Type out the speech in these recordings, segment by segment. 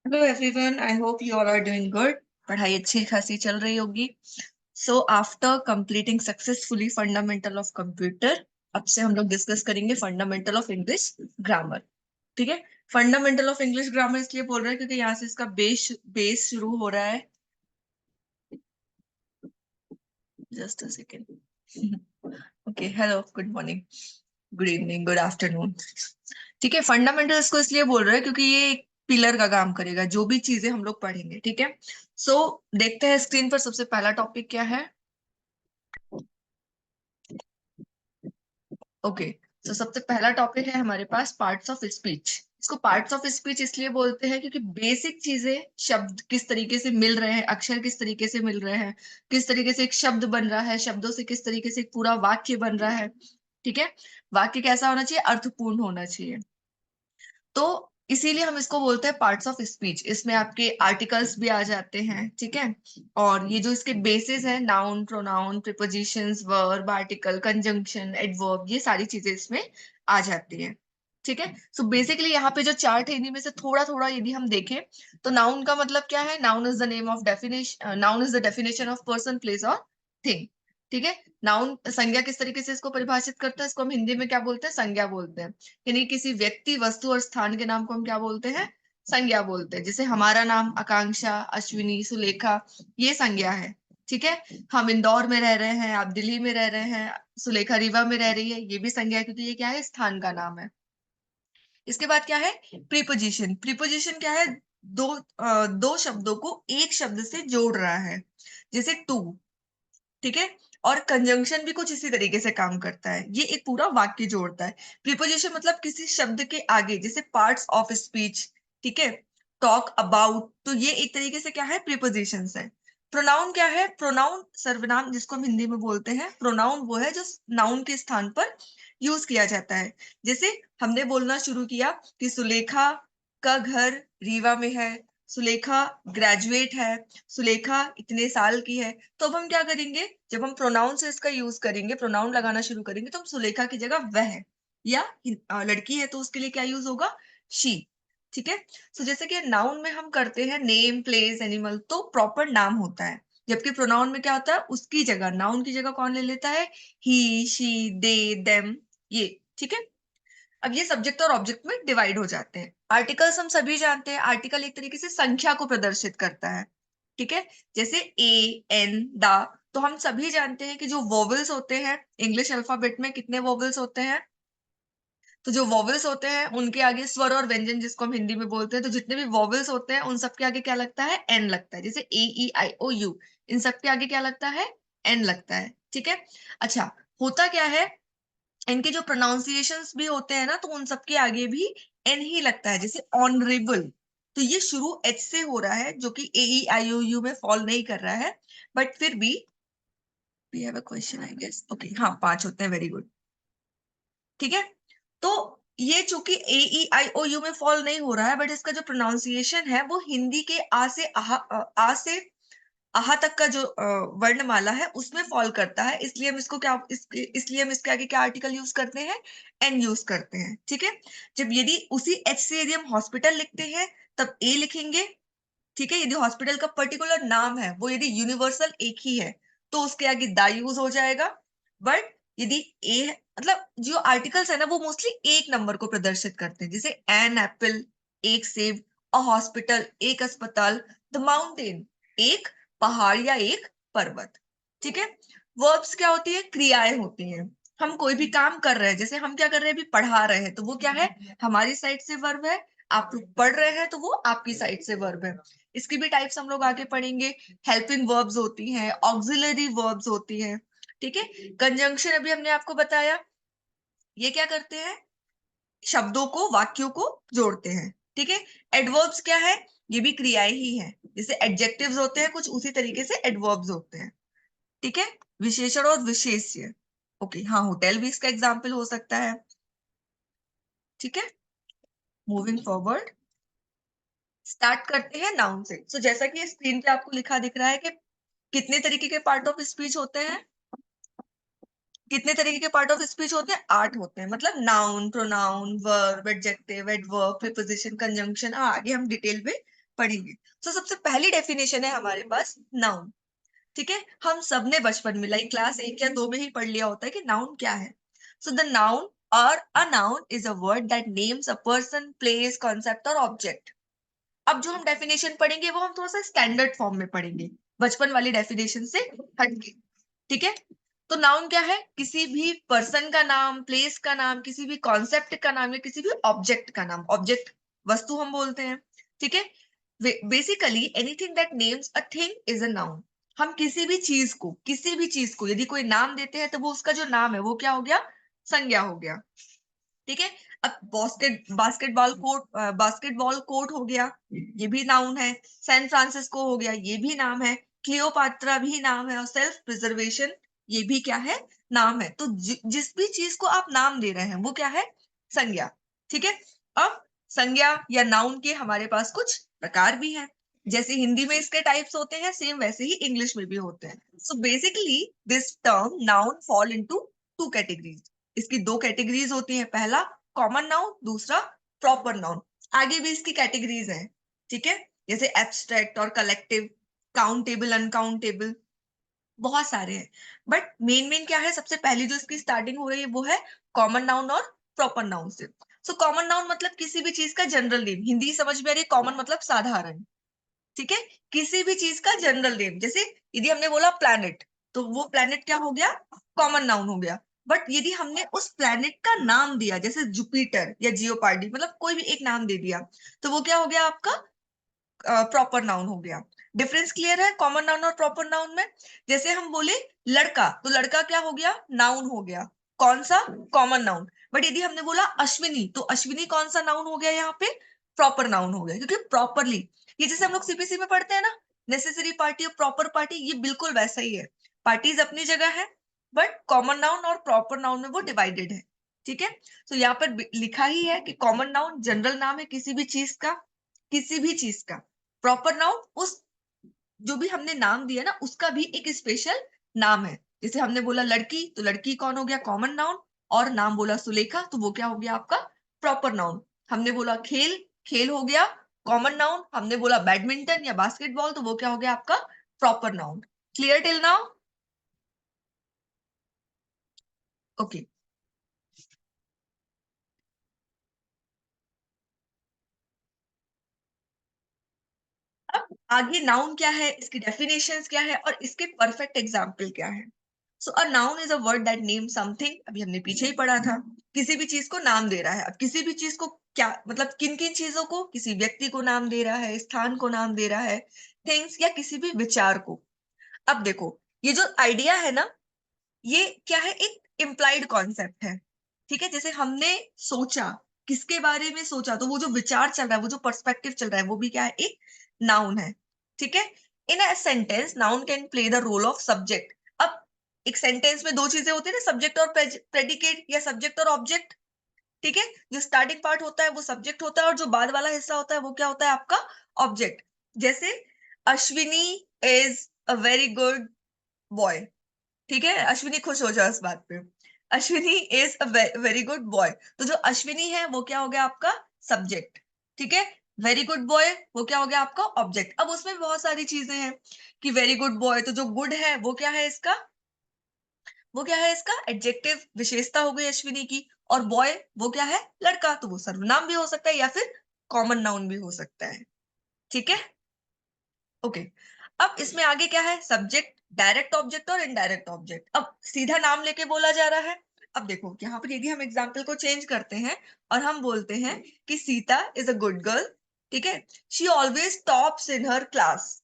Hello everyone, I hope you all are doing good. पढ़ाई अच्छी खासी चल रही होगी। So after completing successfully fundamental of computer, अब से हम लोग डिस्कस करेंगे फंडामेंटल ऑफ इंग्लिश ग्रामर। ठीक है। फंडामेंटल ऑफ इंग्लिश ग्रामर इसलिए बोल रहे हैं क्योंकि यहाँ से इसका बेस शुरू हो रहा है। Just a second. Okay, hello, good morning, good evening, good afternoon. ठीक है। फंडामेंटल इसको इसलिए बोल रहे हैं क्योंकि ये एक पिलर का काम करेगा, जो भी चीजें हम लोग पढ़ेंगे। ठीक है। सो देखते हैं स्क्रीन पर सबसे पहला टॉपिक क्या है। ओके। तो सबसे पहला टॉपिक है हमारे पास पार्ट्स ऑफ स्पीच। इसको पार्ट्स ऑफ स्पीच इसलिए बोलते हैं क्योंकि बेसिक चीजें, शब्द किस तरीके से मिल रहे हैं, अक्षर किस तरीके से मिल रहे हैं, किस तरीके से एक शब्द बन रहा है, शब्दों से किस तरीके से एक पूरा वाक्य बन रहा है। ठीक है। वाक्य कैसा होना चाहिए? अर्थपूर्ण होना चाहिए। तो इसीलिए हम इसको बोलते हैं पार्ट्स ऑफ स्पीच। इसमें आपके आर्टिकल्स भी आ जाते हैं। ठीक है। और ये जो इसके बेसिस है, noun, pronoun, prepositions, verb, article, conjunction, adverb, ये सारी चीजें इसमें आ जाती हैं। ठीक है। सो बेसिकली यहाँ पे जो चार्ट है, इन्हीं में से थोड़ा थोड़ा यदि हम देखें तो नाउन का मतलब क्या है? Noun is the name of definition, noun is the definition of person, place और थिंग। ठीक है। नाउन संज्ञा किस तरीके से इसको परिभाषित करता है? इसको हम हिंदी में क्या बोलते हैं? संज्ञा बोलते हैं। यानी किसी व्यक्ति, वस्तु और स्थान के नाम को हम क्या बोलते हैं? संज्ञा बोलते हैं। जैसे हमारा नाम आकांक्षा, अश्विनी, सुलेखा, ये संज्ञा है। ठीक है। हम इंदौर में रह रहे हैं, आप दिल्ली में रह रहे हैं, सुलेखा रीवा में रह रही है, ये भी संज्ञा है क्योंकि ये क्या है? स्थान का नाम है। इसके बाद क्या है? प्रीपोजिशन। प्रीपोजिशन क्या है? दो शब्दों को एक शब्द से जोड़ रहा है, जैसे टू। ठीक है। और कंजंक्शन भी कुछ इसी तरीके से काम करता है, ये एक पूरा वाक्य जोड़ता है। प्रीपोजिशन मतलब किसी शब्द के आगे, जैसे पार्ट्स ऑफ स्पीच। ठीक है। टॉक अबाउट, तो ये एक तरीके से क्या है? प्रीपोजिशंस है। प्रोनाउन क्या है? प्रोनाउन सर्वनाम, जिसको हम हिंदी में बोलते हैं। प्रोनाउन वो है जो नाउन के स्थान पर यूज किया जाता है। जैसे हमने बोलना शुरू किया कि सुलेखा का घर रीवा में है, सुलेखा ग्रेजुएट है, सुलेखा इतने साल की है। तो अब हम क्या करेंगे? जब हम प्रोनाउन से इसका यूज करेंगे, प्रोनाउन लगाना शुरू करेंगे, तो हम सुलेखा की जगह वह है, या लड़की है तो उसके लिए क्या यूज होगा? शी। ठीक है। सो जैसे कि नाउन में हम करते हैं नेम, प्लेस, एनिमल, तो प्रॉपर नाम होता है। जबकि प्रोनाउन में क्या होता है? उसकी जगह, नाउन की जगह कौन ले लेता है? ही, शी, दे, देम, ये। ठीक है। अब ये सब्जेक्ट और ऑब्जेक्ट में डिवाइड हो जाते हैं। आर्टिकल्स हम सभी जानते हैं। आर्टिकल एक तरीके से संख्या को प्रदर्शित करता है। ठीक है। जैसे ए, एन, दा। तो हम सभी जानते हैं कि जो वोवेल्स होते हैं इंग्लिश अल्फाबेट में, कितने वोवेल्स होते हैं? तो जो वोवेल्स होते हैं उनके आगे स्वर और व्यंजन, जिसको हम हिंदी में बोलते हैं, तो जितने भी वोवेल्स होते हैं उन सबके आगे क्या लगता है? एन लगता है। जैसे ए, ई, आई, ओ, यू, इन सबके आगे क्या लगता है? एन लगता है। ठीक है। अच्छा, होता क्या है? इनके जो प्रोनाउंसिएशंस भी होते हैं ना, तो उन सबके आगे भी एन ही लगता है। जैसे ऑनरेबल, तो ये शुरू एच से हो रहा है, जो कि ए, ई, आई, ओ, यू में फॉल नहीं कर रहा है, बट फिर भी we have a question, I guess. Okay, हाँ, 5 होते हैं, वेरी गुड। ठीक है। तो ये चूंकि ए, ई, आई, ओ, यू में फॉल नहीं हो रहा है, बट इसका जो प्रोनाउंसिएशन है वो हिंदी के आ से आहा तक का जो वर्णमाला है उसमें फॉल करता है। इसलिए हम इसको क्या, इसलिए हम इसके आगे क्या आर्टिकल यूज करते हैं? एन यूज करते हैं। ठीक है। जब यदि उसी एच से यदि हम हॉस्पिटल लिखते हैं, तब ए लिखेंगे। ठीक है। यदि हॉस्पिटल का पर्टिकुलर नाम है वो यदि यूनिवर्सल एक ही है, तो उसके आगे दा यूज हो जाएगा। बट यदि ए, मतलब जो आर्टिकल्स है ना, वो मोस्टली एक नंबर को प्रदर्शित करते हैं। जैसे एन एप्पल, एक सेब, अ हॉस्पिटल, एक अस्पताल, द माउंटेन, एक पहाड़ या एक पर्वत। ठीक है। वर्ब्स क्या होती है? क्रियाएं होती हैं। हम कोई भी काम कर रहे हैं, जैसे हम क्या कर रहे हैं? अभी पढ़ा रहे हैं, तो वो क्या है? हमारी साइड से वर्ब है। आप पढ़ रहे हैं तो वो आपकी साइड से वर्ब है। इसकी भी टाइप्स हम लोग आगे पढ़ेंगे। हेल्पिंग वर्ब्स होती हैं, ऑक्सिलरी वर्ब्स होती हैं। ठीक है। कंजंक्शन अभी हमने आपको बताया, ये क्या करते हैं? शब्दों को, वाक्यों को जोड़ते हैं। ठीक है। एडवर्ब्स क्या है? ये भी क्रियाएं ही हैं। जैसे एडजेक्टिव्स होते हैं कुछ उसी तरीके से एडवर्ब्स होते हैं। ठीक है। विशेषण और विशेष्य। ओके, हाँ, होटल भी इसका एग्जाम्पल हो सकता है। ठीक है। मूविंग फॉरवर्ड, स्टार्ट करते हैं नाउन से। सो जैसा कि स्क्रीन पे आपको लिखा दिख रहा है कि कितने तरीके के पार्ट ऑफ स्पीच होते हैं? कितने तरीके के पार्ट ऑफ स्पीच होते हैं? 8 होते हैं। मतलब noun, pronoun, verb, adjective, adverb, preposition, conjunction, आगे हम डिटेल में पढ़ेंगे। तो सबसे पहली डेफिनेशन है हमारे पास नाउन। ठीक है, हम सबने बचपन में लाइक क्लास 1 या 2 में ही पढ़ लिया होता है कि नाउन क्या है। सो द नाउन और अ noun is a word that names a person, place, concept और ऑब्जेक्ट। अब जो हम डेफिनेशन पढ़ेंगे वो हम थोड़ा सा स्टैंडर्ड फॉर्म में पढ़ेंगे, बचपन वाली डेफिनेशन से हटके। ठीक है, तो नाउन क्या है? किसी भी पर्सन का नाम, प्लेस का नाम, किसी भी कॉन्सेप्ट का नाम या किसी भी ऑब्जेक्ट का नाम। ऑब्जेक्ट वस्तु हम बोलते हैं। ठीक है, basically anything that names a thing is a noun. हम किसी भी चीज को यदि कोई नाम देते हैं तो वो उसका जो नाम है वो क्या हो गया? संज्ञा हो गया। ठीक है, अब बास्केटबॉल कोर्ट हो गया, ये भी नाउन है। सैन फ्रांसिस्को हो गया, ये भी नाम है। क्लियोपात्रा भी नाम है, और सेल्फ प्रिजर्वेशन ये भी क्या है? नाम है। तो जिस भी चीज को आप नाम दे रहे हैं वो क्या है? संज्ञा। ठीक है, अब संज्ञा या नाउन के हमारे पास कुछ प्रकार भी हैं। जैसे हिंदी में इसके टाइप्स होते हैं, सेम वैसे ही इंग्लिश में भी होते हैं। So basically this term noun fall into two categories. इसकी दो कैटेगरीज होती हैं, पहला कॉमन नाउन, दूसरा प्रॉपर नाउन। आगे भी इसकी कैटेगरीज हैं। ठीक है, जैसे एब्स्ट्रैक्ट और कलेक्टिव, काउंटेबल, अनकाउंटेबल, बहुत सारे हैं। बट मेन मेन क्या है? सबसे पहली जो इसकी स्टार्टिंग हो रही है वो है कॉमन नाउन और प्रॉपर नाउन से। सो कॉमन नाउन मतलब किसी भी चीज का जनरल नेम। हिंदी समझ में आ रही है? कॉमन मतलब साधारण। ठीक है, किसी भी चीज का जनरल नेम। जैसे यदि हमने बोला प्लैनेट, तो वो प्लैनेट क्या हो गया? कॉमन नाउन हो गया। बट यदि हमने उस प्लैनेट का नाम दिया, जैसे जुपिटर या जियोपार्डी, मतलब कोई भी एक नाम दे दिया, तो वो क्या हो गया आपका? प्रॉपर नाउन हो गया। डिफरेंस क्लियर है कॉमन नाउन और प्रॉपर नाउन में? जैसे हम बोले लड़का, तो लड़का क्या हो गया? नाउन हो गया। कौन सा? Common noun. बट यदि हमने बोला अश्विनी, तो अश्विनी कौन सा नाउन हो गया यहाँ पे? प्रॉपर नाउन हो गया, क्योंकि प्रॉपरली, ये जैसे हम लोग सीपीसी में पढ़ते हैं ना, नेसेसरी पार्टी और प्रॉपर पार्टी, ये बिल्कुल वैसा ही है। पार्टीज अपनी जगह है, बट कॉमन नाउन और प्रॉपर नाउन में वो डिवाइडेड है। ठीक है, तो यहाँ पर लिखा ही है कि कॉमन नाउन जनरल नाम है किसी भी चीज का, किसी भी चीज का। प्रॉपर नाउन उस जो भी हमने नाम दिया ना उसका भी एक स्पेशल नाम है। जैसे हमने बोला लड़की, तो लड़की कौन हो गया? Common noun. और नाम बोला सुलेखा, तो वो क्या हो गया आपका? Proper noun. हमने बोला खेल, खेल हो गया कॉमन नाउन। हमने बोला बैडमिंटन या बास्केटबॉल, तो वो क्या हो गया आपका? Proper noun. Clear till now? Okay, अब आगे नाउन क्या है, इसकी डेफिनेशंस क्या है, और इसके परफेक्ट एग्जाम्पल क्या है। So a noun is a word that name something. अभी हमने पीछे ही पढ़ा था, किसी भी चीज को नाम दे रहा है। अब किसी भी चीज को क्या मतलब? किन किन चीजों को? किसी व्यक्ति को नाम दे रहा है, स्थान को नाम दे रहा है, थिंग्स या किसी भी विचार को। अब देखो, ये जो आइडिया है ना, ये क्या है? एक इम्प्लाइड कॉन्सेप्ट है। ठीक है, जैसे हमने सोचा, किसके बारे में सोचा, तो वो जो विचार चल रहा है, वो जो पर्सपेक्टिव चल रहा है, वो भी क्या है? एक नाउन है। ठीक है, in a sentence noun can play the role of subject. अब एक सेंटेंस में दो चीजें होती है ना, सब्जेक्ट और प्रेडिकेट, या सब्जेक्ट और ऑब्जेक्ट। ठीक है, जो स्टार्टिंग पार्ट होता है वो सब्जेक्ट होता है, और जो बाद वाला हिस्सा होता है वो क्या होता है आपका? ऑब्जेक्ट। जैसे Ashwini is a very good boy. ठीक है, अश्विनी खुश हो जाओ इस बात पे। Ashwini is a very good boy, तो जो अश्विनी है वो क्या हो गया आपका? सब्जेक्ट। ठीक है, वेरी गुड बॉय वो क्या हो गया आपका? ऑब्जेक्ट। अब उसमें बहुत सारी चीजें हैं कि वेरी गुड बॉय, तो जो गुड है वो क्या है इसका? वो क्या है इसका? एडजेक्टिव, विशेषता हो गई अश्विनी की। और बॉय वो क्या है? लड़का, तो वो सर्वनाम भी हो सकता है या फिर कॉमन नाउन भी हो सकता है। ठीक है, ओके। अब इसमें आगे क्या है? सब्जेक्ट, डायरेक्ट ऑब्जेक्ट और इनडायरेक्ट ऑब्जेक्ट। अब सीधा नाम लेके बोला जा रहा है। अब देखो यहाँ पर यदि हम एग्जाम्पल को चेंज करते हैं और हम बोलते हैं कि Sita is a good girl. ठीक है, she always tops in her class.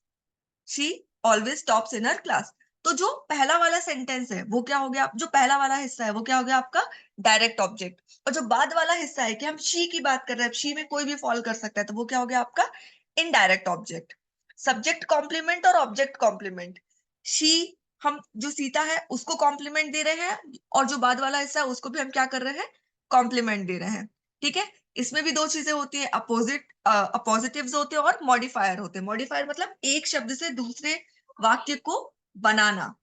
She always tops in her class. तो जो पहला वाला सेंटेंस है वो क्या हो गया? जो पहला वाला हिस्सा है वो क्या हो गया आपका? Direct object. और जो बाद वाला हिस्सा है कि हम शी की बात कर रहे हैं, शी में कोई भी फॉल कर सकता है, तो वो क्या हो गया आपका? Indirect object. सब्जेक्ट कॉम्प्लीमेंट और ऑब्जेक्ट कॉम्प्लीमेंट। शी, हम जो सीता है उसको कॉम्प्लीमेंट दे रहे हैं, और जो बाद वाला हिस्सा है उसको भी हम क्या कर रहे हैं? कॉम्प्लीमेंट दे रहे हैं। ठीक है, इसमें भी दो चीजें होती है, अपोजिटिव्स होते हैं और मॉडिफायर होते हैं। मॉडिफायर मतलब एक शब्द से दूसरे वाक्य को बनाना।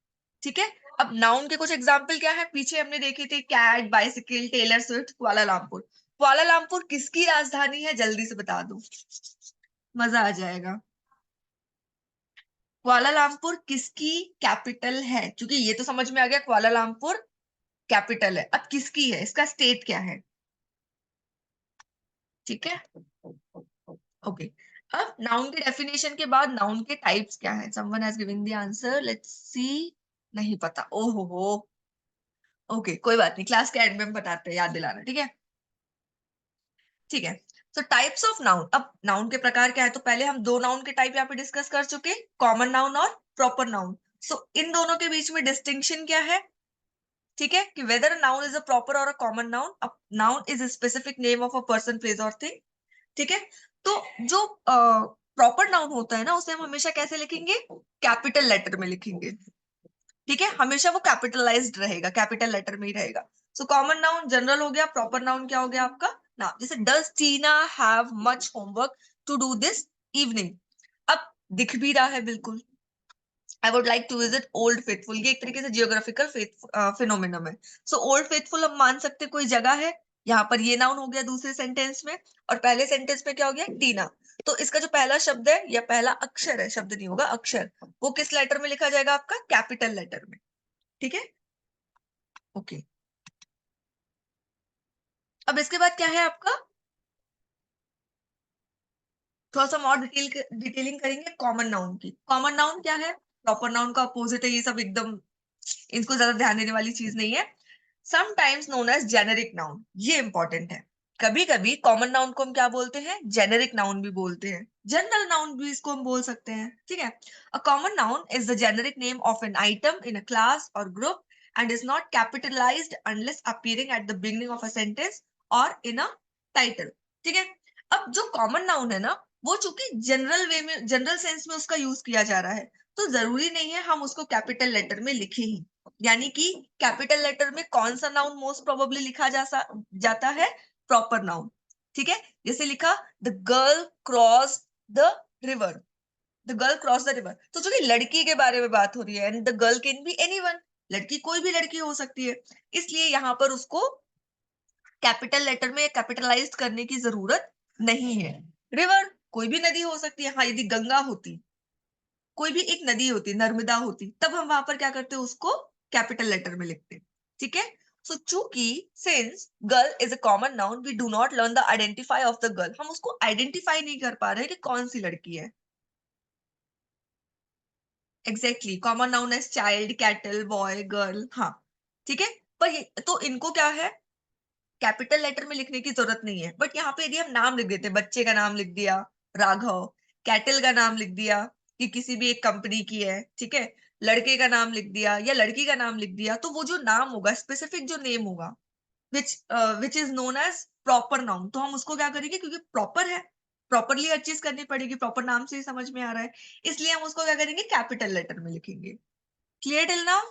ठीक है, अब नाउन के कुछ एग्जाम्पल क्या है? पीछे हमने देखे थे cat, bicycle, Taylor Swift, Kuala Lumpur. Kuala Lumpur किसकी राजधानी है? जल्दी से बता दो। मजा आ जाएगा। कुआलालंपुर किसकी कैपिटल है? क्योंकि ये तो समझ में आ गया कुआलालंपुर कैपिटल है, अब किसकी है, इसका स्टेट क्या है? ठीक है, ओके। अब नाउन की डेफिनेशन के बाद नाउन के टाइप्स क्या है? Someone has given the answer, let's see. नहीं पता, ओहो हो। ओके, कोई बात नहीं, क्लास के एंड में हम बताते हैं, याद दिलाना, ठीक है? ठीक है। तो टाइप्स ऑफ नाउन, अब नाउन के प्रकार क्या है? तो पहले हम दो नाउन के टाइप यहाँ पे डिस्कस कर चुके, कॉमन नाउन और प्रॉपर नाउन। सो इन दोनों के बीच में डिस्टिंक्शन क्या है? ठीक है, कि whether noun is a proper और a common noun. Noun is a specific name of a person, place और थिंग। ठीक है, तो जो प्रॉपर नाउन होता है ना, उसे हम हमेशा कैसे लिखेंगे? कैपिटल लेटर में लिखेंगे। ठीक है, हमेशा वो कैपिटलाइज्ड रहेगा, कैपिटल लेटर में ही रहेगा। सो कॉमन नाउन जनरल हो गया, प्रॉपर नाउन क्या हो गया आपका? नाउन। जैसे does Tina have much homework to do this evening? अब दिख भी रहा है बिल्कुल। I would like to visit Old Faithful, ये एक तरीके से जियोग्राफिकल फिनोमिनम है। सो ओल्ड फेथफुल हम मान सकते कोई जगह है, यहाँ पर ये नाउन हो गया दूसरे सेंटेंस में, और पहले सेंटेंस में क्या हो गया? टीना। तो इसका जो पहला शब्द है या पहला अक्षर है, शब्द नहीं होगा, अक्षर, वो किस लेटर में लिखा जाएगा आपका? कैपिटल लेटर में। ठीक है, ओके। अब इसके बाद क्या है आपका? थोड़ा सा और डिटेलिंग करेंगे कॉमन नाउन की। कॉमन नाउन क्या है? प्रॉपर नाउन का अपोजिट है, ये सब एकदम इनको ज्यादा ध्यान देने वाली चीज नहीं है। Sometimes known as generic noun, ये इंपॉर्टेंट है। कभी कभी कॉमन नाउन को हम क्या बोलते हैं? जेनेरिक नाउन भी बोलते हैं, जनरल नाउन भी इसको हम बोल सकते हैं। ठीक है, a common noun is the generic name of an item in a class और group and is not capitalised unless appearing at the beginning of a sentence और इन अ टाइटल। ठीक है, अब जो कॉमन नाउन है ना, वो चूंकि जनरल वे में, जनरल सेंस में उसका यूज किया जा रहा है, तो जरूरी नहीं है हम उसको कैपिटल लेटर में लिखे ही। यानी कि कैपिटल लेटर में कौन सा नाउन मोस्ट प्रोबेबली लिखा जाता है? Proper noun. ठीक है, जैसे लिखा the girl cross the river, the girl cross the river, तो चूंकि लड़की के बारे में बात हो रही है, and the girl can be anyone, लड़की कोई भी लड़की हो सकती है, इसलिए यहाँ पर उसको कैपिटल लेटर में कैपिटलाइज करने की जरूरत नहीं है। रिवर कोई भी नदी हो सकती है, हाँ यदि गंगा होती, कोई भी एक नदी होती, नर्मदा होती, तब हम वहां पर क्या करते हैं? उसको कैपिटल लेटर में लिखते हैं। ठीक है, सो चूंकि since girl is a common noun, we do not learn the identify of the girl, हम उसको आइडेंटिफाई नहीं कर पा रहे कि कौन सी लड़की है। Exactly, common noun as child, cattle, boy, girl, हाँ। ठीक है, पर ये तो इनको क्या है? कैपिटल लेटर में लिखने की जरूरत नहीं है। बट यहाँ पे यदि हम नाम लिख देते, बच्चे का नाम लिख दिया राघव, कैटल का नाम लिख दिया कि किसी भी एक कंपनी की है, ठीक है, लड़के का नाम लिख दिया या लड़की का नाम लिख दिया, तो वो जो नाम होगा, स्पेसिफिक जो नेम होगा, which which is known as proper noun, तो हम उसको क्या करेंगे? क्योंकि प्रॉपर है, प्रॉपरली हर चीज करनी पड़ेगी, प्रॉपर नाम से ही समझ में आ रहा है, इसलिए हम उसको क्या करेंगे? कैपिटल लेटर में लिखेंगे। Clear till now?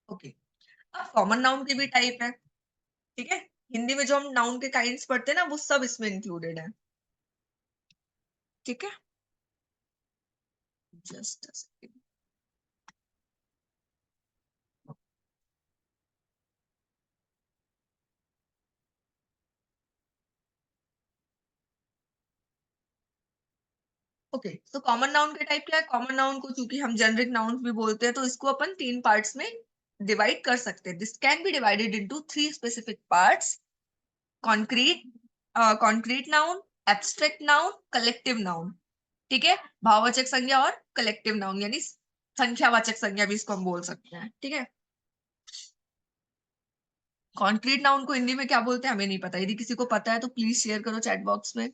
ओके, अब कॉमन नाउन के भी टाइप है। ठीक है, हिंदी में जो हम नाउन के काइंड्स पढ़ते हैं ना, वो सब इसमें इंक्लूडेड है। ठीक है, जस्ट ओके। तो कॉमन नाउन के टाइप क्या है? कॉमन नाउन को चूंकि हम जेनरिक नाउन भी बोलते हैं, तो इसको अपन तीन पार्ट्स में डिवाइड कर सकते हैं। This can be divided into three specific parts: concrete, concrete noun, abstract noun, collective noun. ठीक है, भाववाचक संज्ञा और कलेक्टिव नाउन, यानी संख्यावाचक संज्ञा भी इसको हम बोल सकते हैं। ठीक है, कॉन्क्रीट नाउन को हिंदी में क्या बोलते हैं हमें नहीं पता, यदि किसी को पता है तो प्लीज शेयर करो चैट बॉक्स में।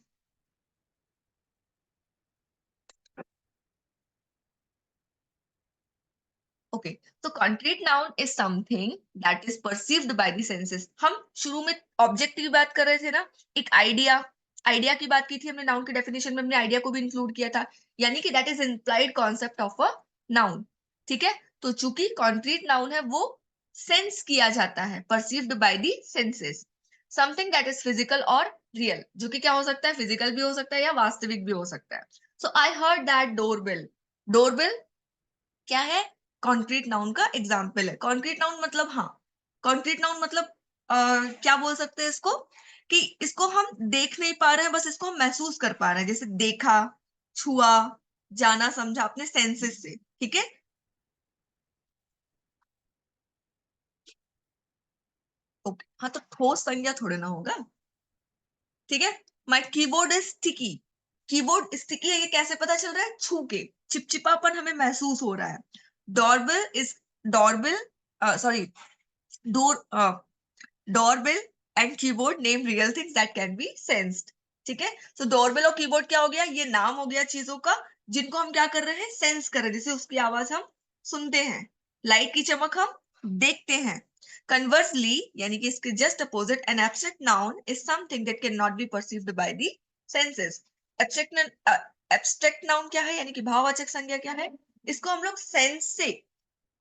ओके, तो concrete noun is something that is perceived by the senses. हम शुरू में ऑब्जेक्ट की बात कर रहे थे ना, एक आइडिया, आइडिया की बात की थी हमने, नाउन के डेफिनेशन में हमने आइडिया को भी इंक्लूड किया था, यानी कि that is implied concept of a noun. ठीक है, तो चूंकि कॉन्क्रीट नाउन है, वो सेंस किया जाता है, perceived by the senses, something that is physical और रियल, जो कि क्या हो सकता है? फिजिकल भी हो सकता है या वास्तविक भी हो सकता है। So I heard that doorbell, doorbell क्या है? कॉन्क्रीट नाउन का एग्जाम्पल है। कॉन्क्रीट नाउन मतलब, हाँ, कॉन्क्रीट नाउन मतलब क्या बोल सकते हैं इसको, कि इसको हम देख नहीं पा रहे हैं, बस इसको हम महसूस कर पा रहे हैं, जैसे देखा, छुआ, जाना समझा अपने सेंसेस से। ठीक है, ओके, हाँ तो ठोस संज्ञा थोड़े ना होगा। ठीक है, my keyboard is sticky, keyboard sticky है, ये कैसे पता चल रहा है? छू के, चिपचिपापन हमें महसूस हो रहा है। Doorbell is, doorbell, sorry, door, doorbell and keyboard name real things that can B sensed. ठीक है, तो डोरबेल और कीबोर्ड क्या हो गया? ये नाम हो गया चीजों का जिनको हम क्या कर रहे हैं? सेंस कर रहे हैं, जैसे उसकी आवाज हम सुनते हैं, लाइट की चमक हम देखते हैं। कन्वर्सली, यानी कि इसके just opposite, an abstract noun is something that can not be perceived by the senses. Abstract, abstract noun क्या है, यानी कि भाववाचक संज्ञा क्या है? इसको हम लोग सेंस से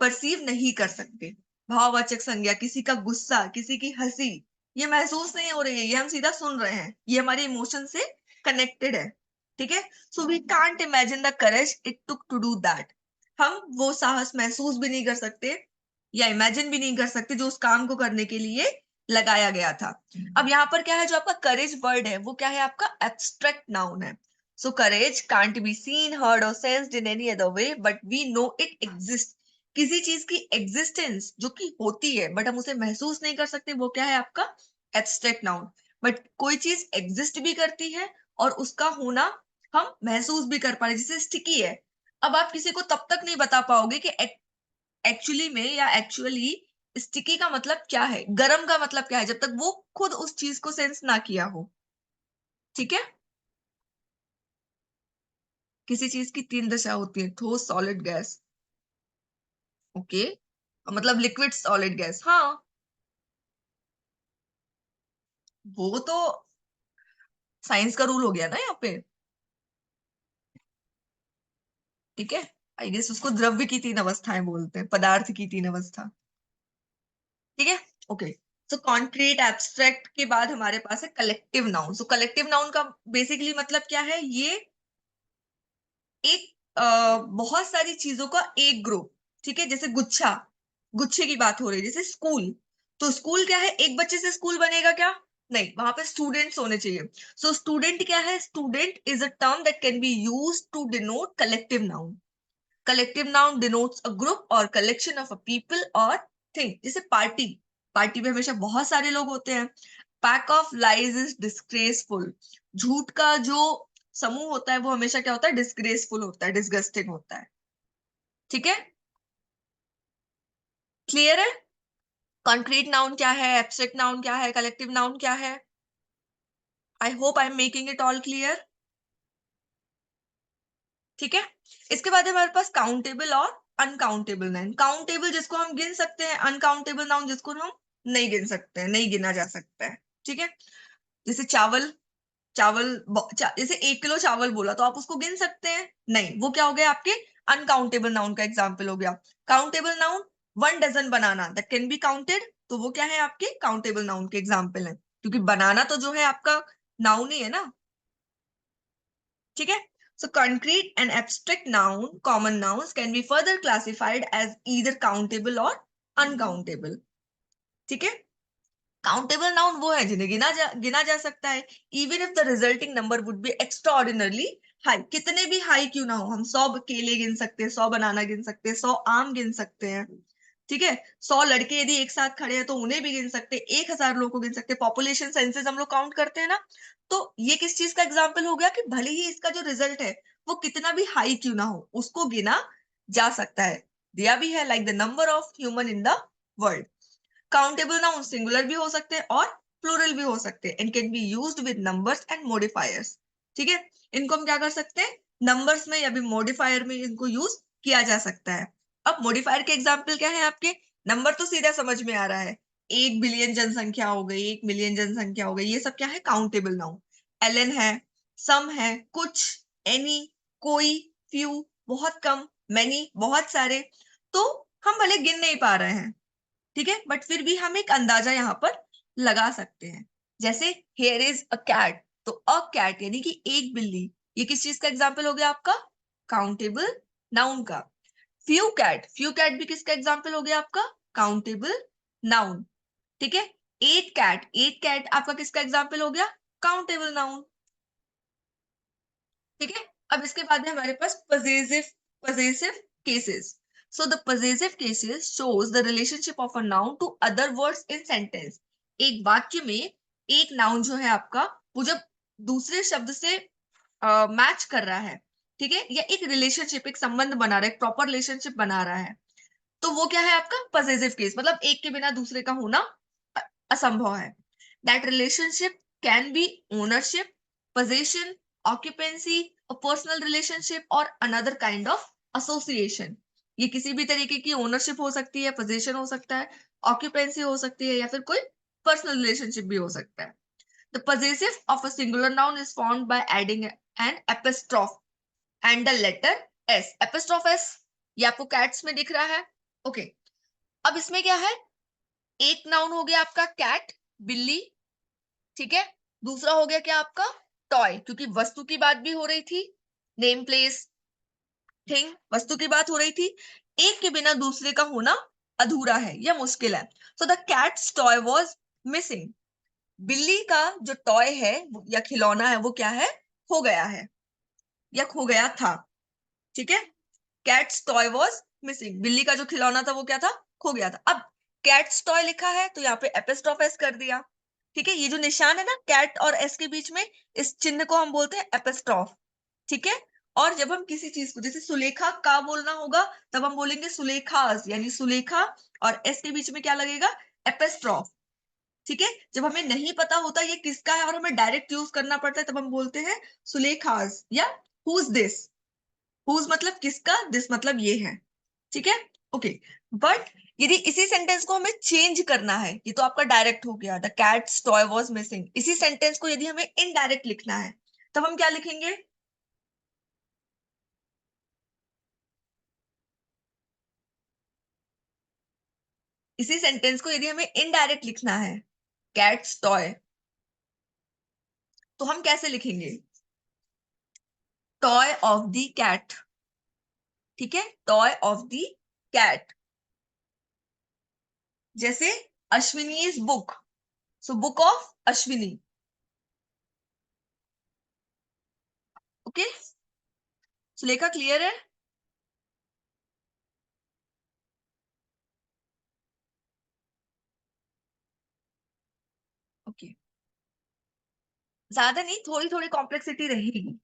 परसीव नहीं कर सकते। भाववाचक संज्ञा, किसी का गुस्सा, किसी की हंसी, ये महसूस नहीं हो रही है, ये हम सीधा सुन रहे हैं, ये हमारे इमोशन से कनेक्टेड है। ठीक है, so we can't imagine the courage it took to do that. हम वो साहस महसूस भी नहीं कर सकते या इमेजिन भी नहीं कर सकते जो उस काम को करने के लिए लगाया गया था। अब यहाँ पर क्या है, जो आपका करेज वर्ड है वो क्या है? आपका एब्स्ट्रैक्ट नाउन है। So courage can't be seen, heard और sensed in any other way, but we know it exist. किसी चीज की एग्जिस्टेंस जो कि होती है बट हम उसे महसूस नहीं कर सकते, वो क्या है? आपका एब्स्ट्रैक्ट नाउन। बट कोई चीज एग्जिस्ट भी करती है और उसका होना हम महसूस भी कर पा रहे, जैसे स्टिकी है। अब आप किसी को तब तक नहीं बता पाओगे कि एक्चुअली में या एक्चुअली स्टिकी का मतलब क्या है, गरम का मतलब क्या है, जब तक वो खुद उस चीज को सेंस ना किया हो। ठीक है, किसी चीज की तीन दशा होती है, ठोस, सॉलिड, गैस। ओके, मतलब लिक्विड, सॉलिड, गैस। हाँ, वो तो साइंस का रूल हो गया ना यहाँ पे। ठीक है, आई गेस उसको द्रव्य की तीन अवस्थाएं बोलते हैं, पदार्थ की तीन अवस्था। ठीक है, ओके। सो कॉन्क्रीट, एब्स्ट्रैक्ट के बाद हमारे पास है कलेक्टिव नाउन। सो कलेक्टिव नाउन का बेसिकली मतलब क्या है? ये एक बहुत सारी चीजों का एक ग्रुप। ठीक है, जैसे गुच्छा, गुच्छे की बात हो रही है, जैसे स्कूल। तो स्कूल क्या है? एक बच्चे से स्कूल बनेगा क्या? नहीं, वहां पे स्टूडेंट्स होने चाहिए। सो स्टूडेंट क्या है? Student is a term that can be use to denote collective noun. Collective noun denotes a group और कलेक्शन ऑफ अ पीपल और थिंग। जैसे पार्टी, पार्टी में हमेशा बहुत सारे लोग होते हैं। Pack of lies is disgraceful, झूठ का जो समूह होता है वो हमेशा क्या होता है? डिस्ग्रेसफुल होता है, डिस्गस्टिंग होता है। ठीक है, क्लियर है? कॉन्क्रीट नाउन क्या है, एब्स्ट्रैक्ट नाउन क्या है, कलेक्टिव नाउन क्या है? I hope I am making it all clear. ठीक है, इसके बाद हमारे पास काउंटेबल और अनकाउंटेबल नाउन। काउंटेबल जिसको हम गिन सकते हैं, अनकाउंटेबल नाउन जिसको हम नहीं गिन सकते हैं, नहीं गिना जा सकता है। ठीक है, जैसे चावल, जैसे 1 किलो चावल बोला तो आप उसको गिन सकते हैं? नहीं, वो क्या हो गया? आपके अनकाउंटेबल नाउन का एग्जाम्पल हो गया। Countable noun, 1 dozen banana, that can be counted, तो वो क्या है? आपके काउंटेबल नाउन के एग्जाम्पल है, क्योंकि बनाना तो जो है आपका नाउन ही है ना। ठीक है, so concrete and abstract noun, common nouns can be further classified as either countable or uncountable. ठीक है, काउंटेबल नाउन वो है जिन्हें गिना जा सकता है, even if the resulting number would be extraordinarily high. कितने भी हाई क्यों ना हो, हम 100 केले गिन सकते हैं, 100 बनाना गिन सकते हैं, 100 आम गिन सकते हैं। ठीक है, 100 लड़के यदि एक साथ खड़े हैं तो उन्हें भी गिन सकते हैं, 1,000 लोगों को गिन सकते हैं। पॉपुलेशन सेंसस हम लोग काउंट करते हैं ना, तो ये किस चीज का एग्जाम्पल हो गया? कि भले ही इसका जो रिजल्ट है वो कितना भी हाई क्यों ना हो, उसको गिना जा सकता है। दिया भी है, like the number of human in the world. Countable noun singular भी हो सकते हैं और प्लूरल भी हो सकते हैं, and can be used with numbers and modifiers. ठीक है, इनको हम क्या कर सकते हैं? नंबर्स में या भी मॉडिफायर में इनको यूज किया जा सकता है। अब मॉडिफायर के एग्जाम्पल क्या है आपके? नंबर तो सीधा समझ में आ रहा है, 1 बिलियन जनसंख्या हो गई, 1 मिलियन जनसंख्या हो गई, ये सब क्या है? Countable noun. एलन है, सम है, कुछ, एनी, कोई, फ्यू, बहुत कम, मैनी, बहुत सारे। तो हम भले गिन नहीं पा रहे हैं, ठीक है, बट फिर भी हम एक अंदाजा यहाँ पर लगा सकते हैं। जैसे हेयर इज अ कैट, तो अ कैट यानी कि एक बिल्ली, ये किस चीज का एग्जाम्पल हो गया? आपका काउंटेबल नाउन का। फ्यू कैट, फ्यू कैट भी किसका एग्जाम्पल हो गया? आपका काउंटेबल नाउन। ठीक है, एट कैट आपका किसका एग्जाम्पल हो गया? Countable noun. ठीक है, अब इसके बाद है हमारे पास possessive cases. So the possessive cases shows the relationship of a noun to other words in sentence. एक वाक्य में एक नाउन जो है आपका, वो जब दूसरे शब्द से मैच कर रहा है, ठीक है, या एक रिलेशनशिप, एक संबंध बना रहा है, एक प्रॉपर रिलेशनशिप बना रहा है, तो वो क्या है आपका पजेसिव केस, मतलब एक के बिना दूसरे का होना असंभव है। That relationship can be ownership, possession, occupancy, personal relationship और अनदर काइंड ऑफ एसोसिएशन। ये किसी भी तरीके की ओनरशिप हो सकती है, पोजेशन हो सकता है, ऑक्यूपेंसी हो सकती है, या फिर कोई पर्सनल रिलेशनशिप भी हो सकता है। The possessive of a singular noun is formed by adding an apostrophe and the letter s. apostrophe s ये आपको कैट्स में दिख रहा है। ओके, अब इसमें क्या है, एक नाउन हो गया आपका कैट, बिल्ली, ठीक है, दूसरा हो गया क्या आपका टॉय, क्योंकि वस्तु की बात भी हो रही थी, नेम प्लेस थिंग, वस्तु की बात हो रही थी। एक के बिना दूसरे का होना अधूरा है या मुश्किल है। So the cats toy was missing. बिल्ली का जो टॉय है या खिलौना है वो क्या है, खो गया है या खो गया था। ठीक है, कैट्स टॉय वाज मिसिंग, बिल्ली का जो खिलौना था वो क्या था, खो गया था। अब कैट्स टॉय लिखा है तो यहाँ पे एपिस्ट्रोफ एस कर दिया। ठीक है, ये जो निशान है ना कैट और एस के बीच में, इस चिन्ह को हम बोलते हैं एपिस्ट्रोफ। ठीक है, और जब हम किसी चीज को, जैसे सुलेखा का बोलना होगा, तब हम बोलेंगे सुलेखास, यानी सुलेखा, और एस के बीच में क्या लगेगा, एपिस्ट्रोफ। ठीक है, जब हमें नहीं पता होता ये किसका है और हमें डायरेक्ट यूज करना पड़ता है, तब हम बोलते हैं सुलेखास या हुज दिस। हुज मतलब किसका, दिस मतलब ये है। ठीक है, ओके। बट यदि इसी सेंटेंस को हमें चेंज करना है, ये तो आपका डायरेक्ट हो गया, the cats toy was missing. इसी सेंटेंस को यदि हमें इनडायरेक्ट लिखना है, तब हम क्या लिखेंगे, इसी सेंटेंस को यदि हमें इनडायरेक्ट लिखना है, कैट्स टॉय, तो हम कैसे लिखेंगे, टॉय ऑफ द कैट। ठीक है, टॉय ऑफ द कैट। जैसे Ashwini is book, so book of Ashwini. Okay, Sulekha clear है? ओके, ज्यादा नहीं, थोड़ी थोड़ी कॉम्प्लेक्सिटी रहेगी।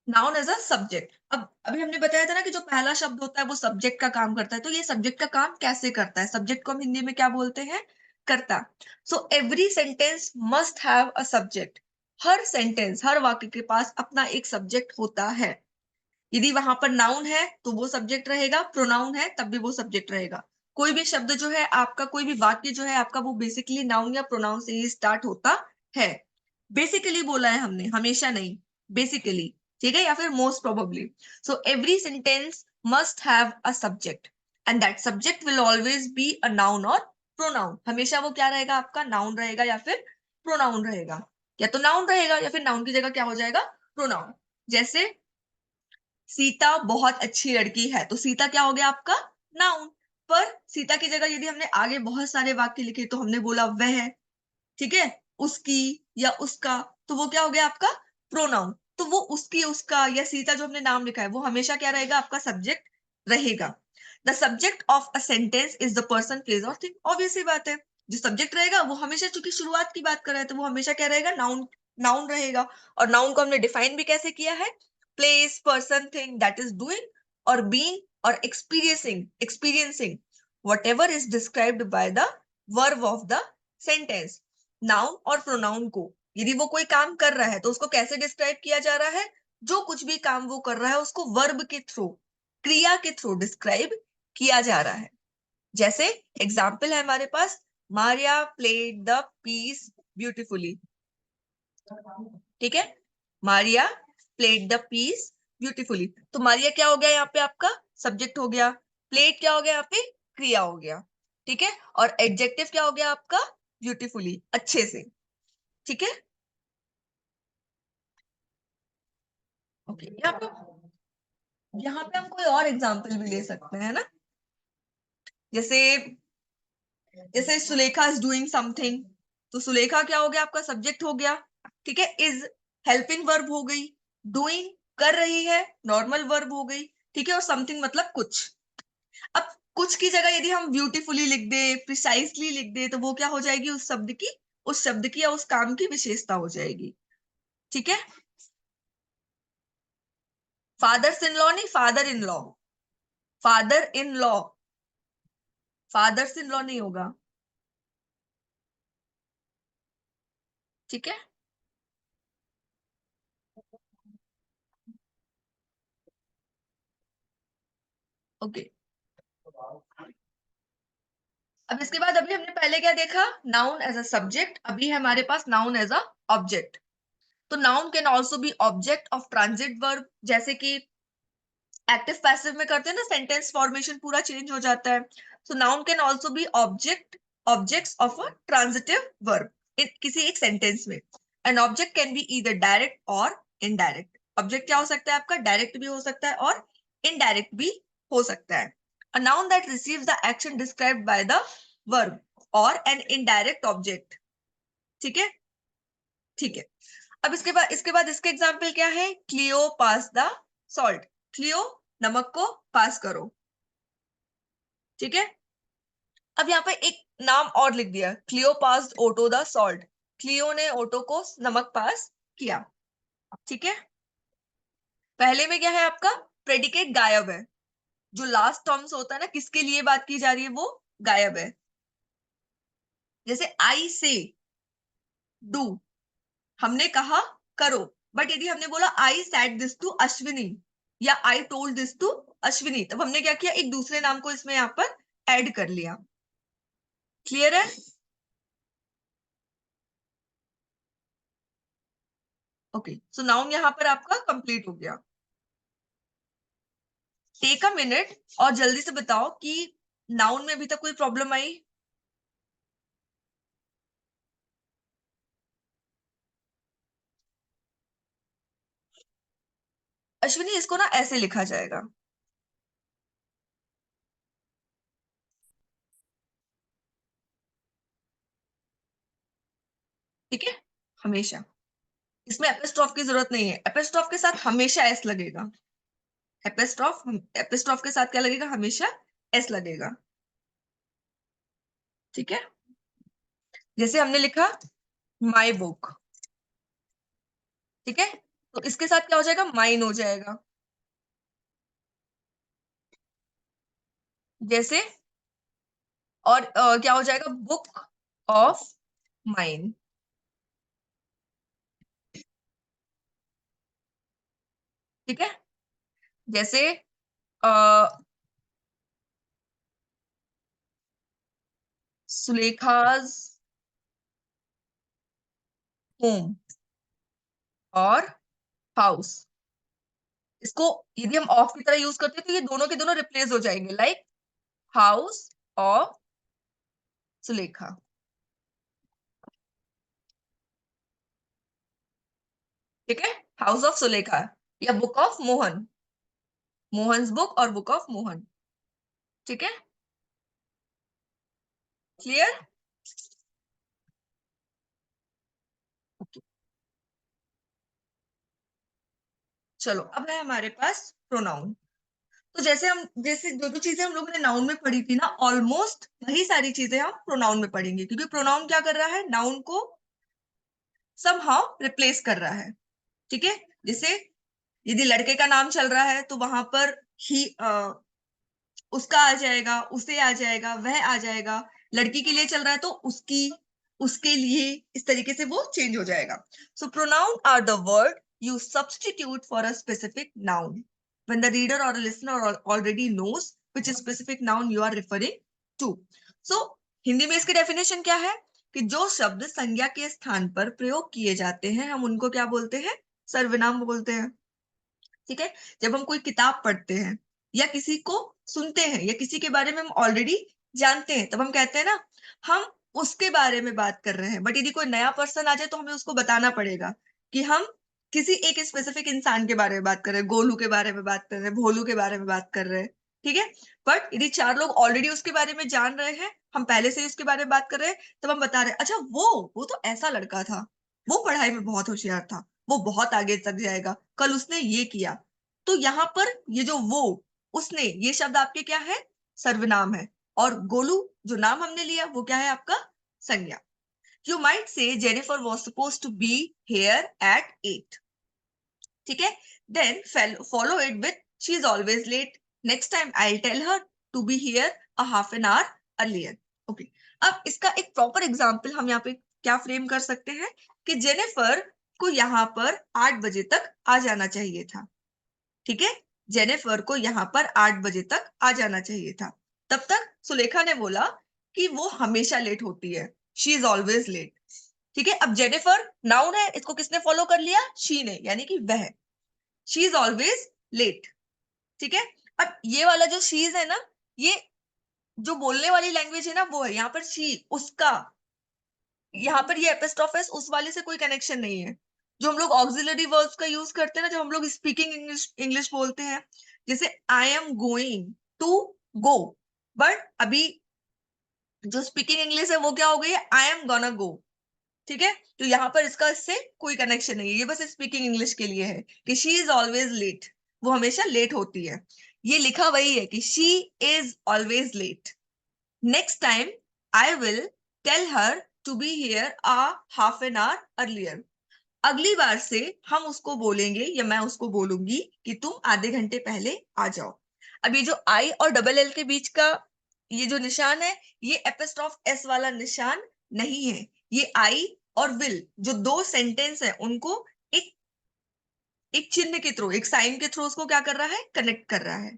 Noun as a subject. अब अभी हमने बताया था ना कि जो पहला शब्द होता है वो सब्जेक्ट का काम करता है, तो ये सब्जेक्ट का काम कैसे करता है, सब्जेक्ट को हम हिंदी में क्या बोलते हैं, कर्ता। So every sentence must have a subject. हर सेंटेंस, हर वाक्य के पास अपना एक सब्जेक्ट होता है। यदि वहां पर नाउन है तो वो सब्जेक्ट रहेगा, प्रोनाउन है तब भी वो सब्जेक्ट रहेगा। कोई भी शब्द जो है आपका, कोई भी वाक्य जो है आपका, वो बेसिकली नाउन या प्रोनाउन से ही स्टार्ट होता है। बेसिकली बोला है हमने, हमेशा नहीं, बेसिकली। ठीक है, या फिर most probably. So every sentence must have a subject and that subject will always be a noun और प्रोनाउन। हमेशा वो क्या रहेगा आपका, नाउन रहेगा या फिर प्रोनाउन रहेगा। या तो नाउन रहेगा या फिर नाउन की जगह क्या हो जाएगा, प्रोनाउन। जैसे सीता बहुत अच्छी लड़की है, तो सीता क्या हो गया आपका, नाउन। पर सीता की जगह यदि हमने आगे बहुत सारे वाक्य लिखे तो हमने बोला वह, ठीक है, उसकी या उसका, तो वो क्या हो गया आपका, प्रोनाउन। तो वो उसकी, उसका या सीता जो हमने नाम लिखा है वो हमेशा क्या रहेगा, आपका सब्जेक्ट रहेगा। The subject of a sentence is the person, place और थिंग। ऑब्वियस सी बात है, जो सब्जेक्ट रहेगा वो हमेशा, चूंकि शुरुआत की बात कर रहा है, तो वो हमेशा क्या रहेगा, नाउन, नाउन रहेगा। और नाउन को हमने डिफाइन भी कैसे किया है, place, person, thing that is doing और बीइंग और experiencing whatever is described by the verb of the sentence। Noun और प्रोनाउन को, यदि वो कोई काम कर रहा है तो उसको कैसे डिस्क्राइब किया जा रहा है, जो कुछ भी काम वो कर रहा है उसको वर्ब के थ्रू, क्रिया के थ्रू डिस्क्राइब किया जा रहा है। जैसे एग्जाम्पल है हमारे पास, Maria played the piece beautifully. ठीक है, Maria played the piece beautifully. तो मारिया क्या हो गया यहाँ पे आपका, सब्जेक्ट हो गया। प्लेड क्या हो गया यहाँ पे, क्रिया हो गया। ठीक है, और एडजेक्टिव क्या हो गया आपका, ब्यूटिफुली, अच्छे से। ठीक है, ओके। यहाँ पे हम कोई और एग्जाम्पल भी ले सकते हैं ना। जैसे जैसे सुलेखा इज डूइंग समथिंग, तो सुलेखा क्या हो गया, आपका सब्जेक्ट हो गया, ठीक है। इज हेल्पिंग वर्ब हो गई, डूइंग कर रही है, नॉर्मल वर्ब हो गई, ठीक है। और समथिंग मतलब कुछ। अब कुछ की जगह यदि हम ब्यूटीफुली लिख दे, प्रिसाइसली लिख दे, तो वो क्या हो जाएगी, उस शब्द की, उस शब्द की या उस काम की विशेषता हो जाएगी, ठीक है। फादर्स इन लॉ नहीं, father in law, father in law, fathers in law नहीं होगा, ठीक है। ओके, अब इसके बाद अभी हमने पहले क्या देखा, नाउन एज अ सब्जेक्ट, अभी है हमारे पास नाउन एज अ ऑब्जेक्ट। तो noun can also B object of transit verb, जैसे कि एक्टिव पैसिव में करते हैं ना, सेंटेंस फॉर्मेशन पूरा चेंज हो जाता है। So noun can also be objects of a transitive verb in किसी एक सेंटेंस में। An object can be either direct और इनडायरेक्ट। ऑब्जेक्ट क्या हो सकता है आपका, डायरेक्ट भी हो सकता है और इनडायरेक्ट भी हो सकता है। A noun that receives the action described by the verb or an indirect object, ठीक है, ठीक है। अब इसके बाद इसके एग्जाम्पल क्या है, Cleo pass the salt, Cleo नमक को पास करो, ठीक है। अब यहाँ पे एक नाम और लिख दिया, Cleo pass Otto the salt, Cleo ने ओटो को नमक पास किया, ठीक है। पहले में क्या है आपका, प्रेडिकेट गायब है, जो लास्ट टर्म्स होता है ना, किसके लिए बात की जा रही है, वो गायब है। जैसे आई से डू, हमने कहा करो, बट यदि हमने बोला I said this to Ashwini या I told this to Ashwini, तब हमने क्या किया, एक दूसरे नाम को इसमें यहाँ पर ऐड कर लिया। क्लियर है? ओके, सो नाउन यहाँ पर आपका कंप्लीट हो गया। टेक अ मिनट और जल्दी से बताओ कि नाउन में अभी तक कोई प्रॉब्लम आई। अश्विनी, इसको ना ऐसे लिखा जाएगा, ठीक है, हमेशा। इसमें एपिस्ट्रॉफ की जरूरत नहीं है, एपिस्ट्रॉफ के साथ हमेशा एस लगेगा। एपिस्ट्रॉफ के साथ क्या लगेगा, हमेशा एस लगेगा, ठीक है। जैसे हमने लिखा माई बुक, ठीक है, तो इसके साथ क्या हो जाएगा, माइन हो जाएगा। जैसे और क्या हो जाएगा, बुक ऑफ माइन, ठीक है। जैसे सुलेखाज होम और हाउस, इसको यदि हम ऑफ की तरह यूज करते हैं तो ये दोनों के दोनों रिप्लेस हो जाएंगे, लाइक हाउस ऑफ सुलेखा, ठीक है। हाउस ऑफ सुलेखा या book of Mohan, Mohan's book और बुक ऑफ मोहन, ठीक है। क्लियर? चलो, अब है हमारे पास प्रोनाउन। तो जैसे जो जो चीजें हम लोगों ने नाउन में पढ़ी थी ना, ऑलमोस्ट वही सारी चीजें हम प्रोनाउन में पढ़ेंगे, क्योंकि प्रोनाउन क्या कर रहा है, नाउन को समहाउ रिप्लेस कर रहा है, ठीक है। जैसे यदि लड़के का नाम चल रहा है तो वहां पर ही उसका आ जाएगा, उसे आ जाएगा, वह आ जाएगा। लड़की के लिए चल रहा है तो उसकी, उसके लिए, इस तरीके से वो चेंज हो जाएगा। So pronoun are the word you substitute for a specific noun when the reader or a listener already knows which specific noun you are referring to. So Hindi में इसकी डेफिनेशन क्या है, कि जो शब्द संज्ञा के स्थान पर प्रयोग किए जाते हैं हम उनको क्या बोलते हैं, सर्वनाम बोलते हैं, ठीक है। जब हम कोई किताब पढ़ते हैं या किसी को सुनते हैं या किसी के बारे में हम ऑलरेडी जानते हैं, तब हम कहते हैं ना, हम उसके बारे में बात कर रहे हैं। बट यदि कोई नया पर्सन आ जाए तो हमें उसको बताना पड़ेगा कि हम किसी एक स्पेसिफिक इंसान के बारे में बात कर रहे हैं, गोलू के बारे में बात कर रहे हैं, भोलू के बारे में बात कर रहे हैं, ठीक है। बट यदि 4 लोग ऑलरेडी उसके बारे में जान रहे हैं, हम पहले से ही उसके बारे में बात कर रहे हैं, तब हम बता रहे हैं, अच्छा वो तो ऐसा लड़का था, वो पढ़ाई में बहुत होशियार था, वो बहुत आगे तक जाएगा, कल उसने ये किया। तो यहाँ पर ये जो वो, उसने, ये शब्द आपके क्या है? सर्वनाम है। और गोलू जो नाम हमने लिया वो क्या है आपका? संज्ञा। You might say Jennifer was suppose to be here at 8। ठीक है। Then follow it with she is always late, next time I tell her to be here a half an hour earlier. Okay. अब इसका एक proper example हम यहाँ पे क्या frame कर सकते हैं कि जेनिफर को यहाँ पर 8 बजे तक आ जाना चाहिए था। ठीक है। जेनिफर को यहाँ पर 8 बजे तक आ जाना चाहिए था। तब तक सुलेखा ने बोला कि वो हमेशा लेट होती है, शी इज ऑलवेज लेट। ठीक है। अब जेनिफर नाउन है, इसको किसने फॉलो कर लिया? शी ने, यानी कि वह। She is always late. ठीक है। अब ये वाला जो शीज है ना, ये जो बोलने वाली लैंग्वेज है ना वो है, यहाँ पर शी उसका, यहाँ पर ये एपिस्ट्रोफिस उस वाले से कोई कनेक्शन नहीं है। जो हम लोग ऑक्सिलरी वर्ब्स का यूज करते हैं ना, जब हम लोग स्पीकिंग इंग्लिश इंग्लिश बोलते हैं, जैसे I am going to go, but अभी जो स्पीकिंग इंग्लिश है वो क्या हो गई है? I am gonna go. ठीक है। तो यहाँ पर इसका इससे कोई कनेक्शन नहीं है, ये बस स्पीकिंग इंग्लिश के लिए है कि शी इज ऑलवेज लेट, वो हमेशा लेट होती है। ये लिखा वही है कि she is always late, next time I will tell her to be here a half an hour earlier. अगली बार से हम उसको बोलेंगे या मैं उसको बोलूंगी कि तुम आधे घंटे पहले आ जाओ। अब ये जो आई और डबल एल के बीच का ये जो निशान है, ये एपिस्ट्रॉफ एस वाला निशान नहीं है। ये आई और विल जो दो सेंटेंस है उनको एक एक चिन्ह के थ्रू, एक साइन के थ्रू उसको क्या कर रहा है? कनेक्ट कर रहा है।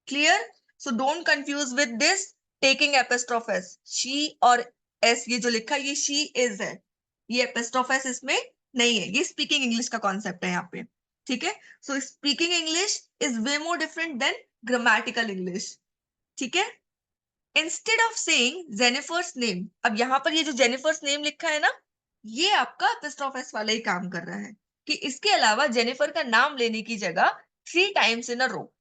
Clear? So don't confuse with this taking apostrophe S. She और एस ये जो लिखा है ये शी इज है, ये एपिस्ट्रॉफ एस इसमें नहीं है। ये स्पीकिंग इंग्लिश का कॉन्सेप्ट है यहाँ पे। ठीक है। So speaking English is way more different than grammatical English. ठीक है। Instead of saying Jennifer's name, अब यहाँ पर ये जो जेनिफर्स नेम लिखा है ना, ये आपका एपिस्ट्रॉफ एस वाला ही काम कर रहा है कि इसके अलावा जेनिफर का नाम लेने की जगह 3 times in a row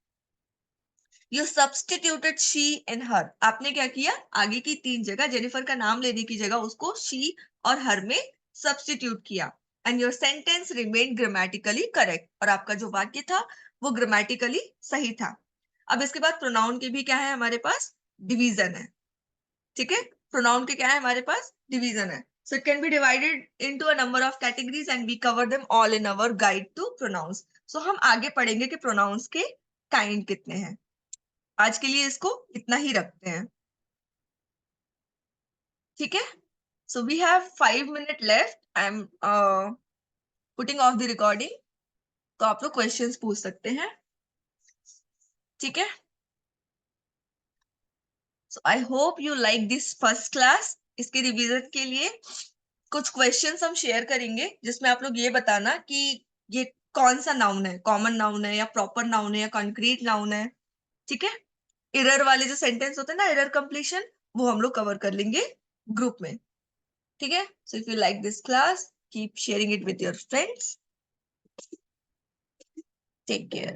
you substituted she and her. आपने क्या किया? आगे की 3 जगह जेनिफर का नाम लेने की जगह उसको शी और हर में सब्सटीट्यूट किया, and your sentence remain grammatically correct. और आपका जो वाक्य था वो ग्रामेटिकली सही था। अब इसके बाद प्रोनाउन के भी क्या है हमारे पास? डिवीजन है। ठीक है। प्रोनाउन के क्या है हमारे पास? डिवीजन है। So it can be divided into a number of categories and we cover them all in our guide to pronounce. So हम आगे पढ़ेंगे कि प्रोनाउंस के काइंड कितने हैं। आज के लिए इसको इतना ही रखते हैं। ठीक है। So we have 5 minute left. I am putting off the recording, तो आप लोग क्वेश्चंस पूछ सकते हैं। ठीक है। So I hope you like this first class. इसके रिवीजन के लिए कुछ क्वेश्चंस हम शेयर करेंगे जिसमें आप लोग ये बताना कि ये कौन सा नाउन है, कॉमन नाउन है या प्रॉपर नाउन है या कॉन्क्रीट नाउन है। ठीक है। एरर वाले जो सेंटेंस होते हैं ना, एरर कंप्लीशन, वो हम लोग कवर कर लेंगे ग्रुप में। ठीक है। So if you like this class, keep sharing it with your friends. Take care.